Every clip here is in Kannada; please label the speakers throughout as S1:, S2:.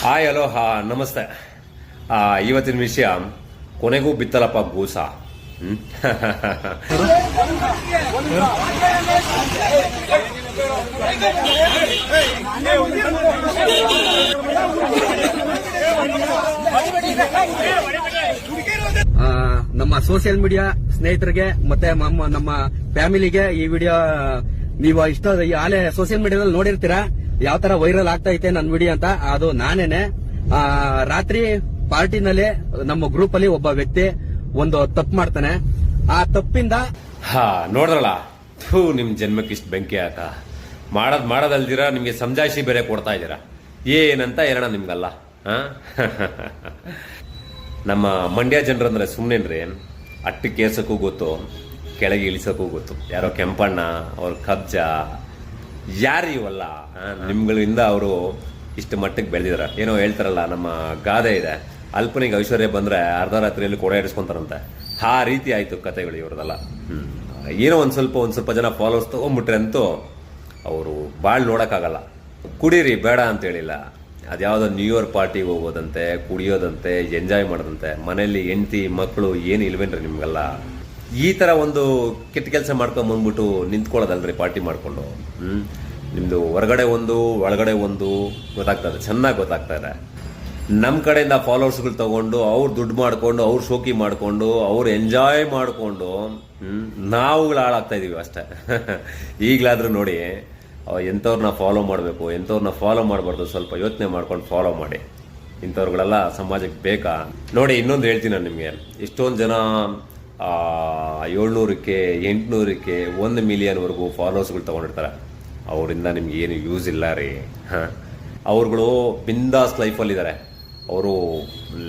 S1: ಹಾಯ್ ಹಲೋ ನಮಸ್ತೆ. ಇವತ್ತಿನ ವಿಷಯ ಕೊನೆಗೂ ಬಿತ್ತಲಪ್ಪ ಗೂಸ.
S2: ನಮ್ಮ ಸೋಷಿಯಲ್ ಮೀಡಿಯಾ ಸ್ನೇಹಿತರಿಗೆ ಮತ್ತೆ ನಮ್ಮ ಫ್ಯಾಮಿಲಿಗೆ ಈ ವಿಡಿಯೋ ನೀವು ಆಲೆ ಸೋಷಿಯಲ್ ಮೀಡಿಯಾದಲ್ಲಿ ನೋಡಿರ್ತೀರಾ ಯಾವ ತರ ವೈರಲ್ ಆಗ್ತಾ ಐತೆ ನನ್ನ ವಿಡಿಯೋ ಅಂತ. ಅದು ನಾನೇನೆ. ರಾತ್ರಿ ಪಾರ್ಟಿನಲ್ಲಿ ನಮ್ಮ ಗ್ರೂಪ್ ಅಲ್ಲಿ ಒಬ್ಬ ವ್ಯಕ್ತಿ ಒಂದು ತಪ್ಪು ಮಾಡ್ತಾನೆ. ಆ ತಪ್ಪಿಂದ
S1: ನೋಡ್ರಲ್ಲ, ನಿಮ್ ಜನ್ಮಕ್ಕೆ ಇಷ್ಟು ಬೆಂಕಿ ಹಾಕ ಮಾಡೋದಲ್ದಿರಾ ನಿಮ್ಗೆ ಸಮಜಾಯಿಸಿ ಬೇರೆ ಕೊಡ್ತಾ ಇದ್ದೀರಾ. ಏನಂತ ಹೇಳೋಣ ನಿಮ್ಗಲ್ಲ. ನಮ್ಮ ಮಂಡ್ಯ ಜನರಂದ್ರೆ ಸುಮ್ಮನೇನ್ರಿ, ಅಟ್ಟು ಕೇಸಕ್ಕೂ ಗೊತ್ತು, ಕೆಳಗೆ ಇಳಿಸಕ್ಕೂ ಗೊತ್ತು. ಯಾರೋ ಕೆಂಪಣ್ಣ ಅವ್ರ ಕಬ್ಜ ಯಾರು ಇವಲ್ಲ ನಿಮ್ಗಳಿಂದ ಅವರು ಇಷ್ಟು ಮಟ್ಟಕ್ಕೆ ಬೆಳೆದಿದಾರ. ಏನೋ ಹೇಳ್ತಾರಲ್ಲ, ನಮ್ಮ ಗಾದೆ ಇದೆ, ಅಲ್ಪನಿಗೆ ಐಶ್ವರ್ಯ ಬಂದ್ರೆ ಅರ್ಧ ರಾತ್ರಿಯಲ್ಲಿ ಕೊಡೆ ಇಡಿಸ್ಕೊಂತಾರಂತೆ. ಆ ರೀತಿ ಆಯ್ತು ಕತೆಗಳು ಇವ್ರದಲ್ಲ. ಏನೋ ಒಂದ್ ಸ್ವಲ್ಪ ಜನ ಫಾಲೋವರ್ಸ್ ತಗೊಂಡ್ಬಿಟ್ರೆ ಅಂತೂ ಅವರು ಬಾಳ್ ನೋಡಕ್ಕಾಗಲ್ಲ. ಕುಡೀರಿ ಬೇಡ ಅಂತ ಹೇಳಿಲ್ಲ, ಅದ್ಯಾವುದೋ ನ್ಯೂ ಇಯರ್ ಪಾರ್ಟಿಗೆ ಹೋಗೋದಂತೆ, ಕುಡಿಯೋದಂತೆ, ಎಂಜಾಯ್ ಮಾಡೋದಂತೆ. ಮನೆಯಲ್ಲಿ ಹೆಂಡತಿ ಮಕ್ಕಳು ಏನು ಇಲ್ವೇನ್ರಿ ನಿಮ್ಗೆಲ್ಲ? ಈ ತರ ಒಂದು ಕೆಟ್ಟ ಕೆಲಸ ಮಾಡ್ಕೊಂಡ್ ಬಂದ್ಬಿಟ್ಟು ನಿಂತ್ಕೊಳ್ಳೋದಲ್ರಿ ಪಾರ್ಟಿ ಮಾಡ್ಕೊಂಡು. ನಿಮ್ದು ಹೊರಗಡೆ ಒಂದು ಒಳಗಡೆ ಒಂದು ಗೊತ್ತಾಗ್ತದೆ, ಚೆನ್ನಾಗಿ ಗೊತ್ತಾಗ್ತಾ ಇದೆ. ನಮ್ಮ ಕಡೆಯಿಂದ ಫಾಲೋವರ್ಸ್ಗಳು ತಗೊಂಡು ಅವ್ರು ದುಡ್ಡು ಮಾಡ್ಕೊಂಡು ಅವ್ರು ಶೋಕಿ ಮಾಡ್ಕೊಂಡು ಅವ್ರು ಎಂಜಾಯ್ ಮಾಡ್ಕೊಂಡು ನಾವುಗಳು ಹಾಳಾಗ್ತಾ ಇದೀವಿ ಅಷ್ಟೇ. ಈಗಲಾದ್ರೂ ನೋಡಿ, ಎಂಥವ್ರನ್ನ ಫಾಲೋ ಮಾಡಬೇಕು, ಎಂಥವ್ರನ್ನ ಫಾಲೋ ಮಾಡಬಾರ್ದು, ಸ್ವಲ್ಪ ಯೋಚನೆ ಮಾಡ್ಕೊಂಡು ಫಾಲೋ ಮಾಡಿ. ಇಂಥವ್ರುಗಳೆಲ್ಲ ಸಮಾಜಕ್ಕೆ ಬೇಕಾ? ನೋಡಿ, ಇನ್ನೊಂದು ಹೇಳ್ತೀನಿ ನಾನು ನಿಮಗೆ. ಇಷ್ಟೊಂದು ಜನ 700ಕ್ಕೆ 800ಕ್ಕೆ 1 ಮಿಲಿಯನ್ವರೆಗೂ ಫಾಲೋವರ್ಸ್ಗಳು ತಗೊಂಡಿರ್ತಾರೆ. ಅವರಿಂದ ನಿಮ್ಗೆ ಏನು ಯೂಸ್ ಇಲ್ಲ ರೀ. ಅವ್ರುಗಳು ಬಿಂದಾಸ್ ಲೈಫಲ್ಲಿದ್ದಾರೆ. ಅವರು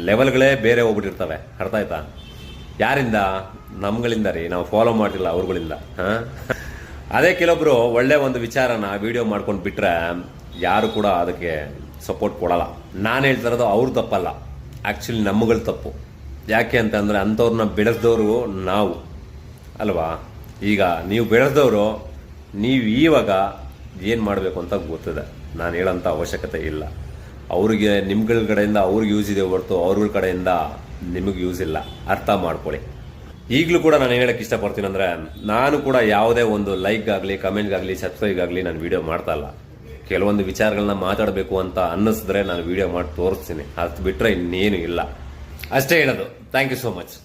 S1: ಲೆವೆಲ್ಗಳೇ ಬೇರೆ ಹೋಗ್ಬಿಟ್ಟಿರ್ತವೆ. ಅರ್ಥ ಆಯ್ತಾ? ಯಾರಿಂದ? ನಮ್ಗಳಿಂದ ರೀ. ನಾವು ಫಾಲೋ ಮಾಡ್ತಿಲ್ಲ ಅವ್ರುಗಳಿಂದ. ಅದೇ ಕೆಲವೊಬ್ರು ಒಳ್ಳೆ ಒಂದು ವಿಚಾರನ ವಿಡಿಯೋ ಮಾಡ್ಕೊಂಡು ಬಿಟ್ರೆ ಯಾರು ಕೂಡ ಅದಕ್ಕೆ ಸಪೋರ್ಟ್ ಕೊಡಲ್ಲ. ನಾನು ಹೇಳ್ತಾ ಇರೋದು ಅವ್ರ ತಪ್ಪಲ್ಲ, ಆ್ಯಕ್ಚುಲಿ ನಮ್ಮಗಳ ತಪ್ಪು. ಯಾಕೆ ಅಂತಂದರೆ ಅಂಥವ್ರನ್ನ ಬೆಳೆಸ್ದವರು ನಾವು ಅಲ್ವಾ? ಈಗ ನೀವು ಬೆಳೆಸ್ದವರು, ನೀವು ಇವಾಗ ಏನು ಮಾಡಬೇಕು ಅಂತ ಗೊತ್ತಿದೆ. ನಾನು ಹೇಳೋಂಥ ಅವಶ್ಯಕತೆ ಇಲ್ಲ. ಅವ್ರಿಗೆ ನಿಮ್ಗಳ ಕಡೆಯಿಂದ ಅವ್ರಿಗೆ ಯೂಸ್ ಇದೆ ಹೊರತು ಅವ್ರಗಳ ಕಡೆಯಿಂದ ನಿಮಗೆ ಯೂಸ್ ಇಲ್ಲ. ಅರ್ಥ ಮಾಡ್ಕೊಳ್ಳಿ. ಈಗಲೂ ಕೂಡ ನಾನು ಹೇಳಕ್ಕೆ ಇಷ್ಟಪಡ್ತೀನಿ ಅಂದರೆ, ನಾನು ಕೂಡ ಯಾವುದೇ ಒಂದು ಲೈಕ್ಗಾಗಲಿ ಕಮೆಂಟ್ಗಾಗಲಿ ಸಬ್ಸ್ಕ್ರೈಬ್ಗಾಗಲಿ ನಾನು ವಿಡಿಯೋ ಮಾಡ್ತಾ ಇಲ್ಲ. ಕೆಲವೊಂದು ವಿಚಾರಗಳನ್ನ ಮಾತಾಡಬೇಕು ಅಂತ ಅನ್ನಿಸಿದ್ರೆ ನಾನು ವಿಡಿಯೋ ಮಾಡಿ ತೋರಿಸ್ತೀನಿ. ಅದು ಬಿಟ್ಟರೆ ಇನ್ನೇನು ಇಲ್ಲ. ಅಷ್ಟೇ ಹೇಳೋದು. Thank you so much.